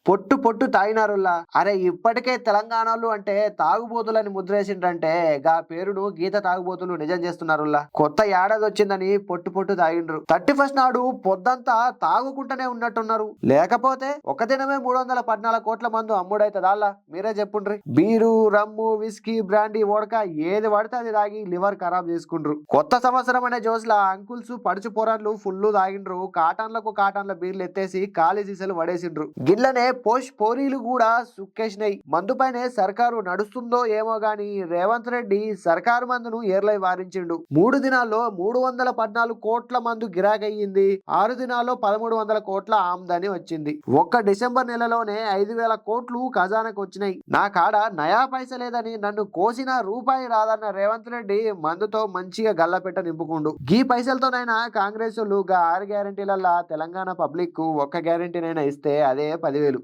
పొట్టు పొట్టు తాగినారుల్లా. అరే ఇప్పటికే తెలంగాణలో అంటే తాగుబోతులని ముద్రేసిండ్రంటే గా పేరును గీత తాగుబోతులు నిజం చేస్తున్నారుల్లా. కొత్త ఏడాది వచ్చిందని పొట్టు పొట్టు తాగిండ్రు. 31st నాడు పొద్దంతా తాగుకుంటూనే ఉన్నట్టున్నారు. లేకపోతే ఒక దినమే 314 కోట్ల మందు అమ్ముడైతదా అల్లా? మీరే చెప్పుండ్రి. బీరు, రమ్ము, విస్కీ, బ్రాండీ, వోడక ఏది పడితే అది తాగి లివర్ ఖరాబ్ చేసుకుండ్రు. కొత్త సంవత్సరం అనే జోస్లా అంకుల్స్ పడుచు పోరాన్లు ఫుల్లు తాగిండ్రు. కాటన్ల బీర్లు ఎత్తేసి ఖాళీ సీసలు పడేసిండ్రు. గిట్లనే పోష్ పోరీలు కూడా సుక్కేసినాయి. మందుపైనే సర్కారు నడుస్తుందో ఏమో గాని రేవంత్ రెడ్డి సర్కారు మందును ఏర్లై వారించిండు. 3 దినాల్లో 314 కోట్ల మందు గిరాకయ్యింది. 6 దినాల్లో 1300 కోట్ల ఆమ్దాని వచ్చింది. ఒక్క డిసెంబర్ నెలలోనే 5000 కోట్లు ఖజానాకు వచ్చినాయి. నా కాడ నయా పైస లేదని నన్ను కోసిన రూపాయి రాదన్న రేవంత్ రెడ్డి మందుతో మంచిగా గల్లపెట్ట నింపుకుండు. గీ పైసలతోనైనా కాంగ్రెస్ వాళ్ళు 6 గ్యారెంటీలల్లా తెలంగాణ పబ్లిక్ కు ఒక్క గ్యారెంటీనైనా ఇస్తే అదే 10,000.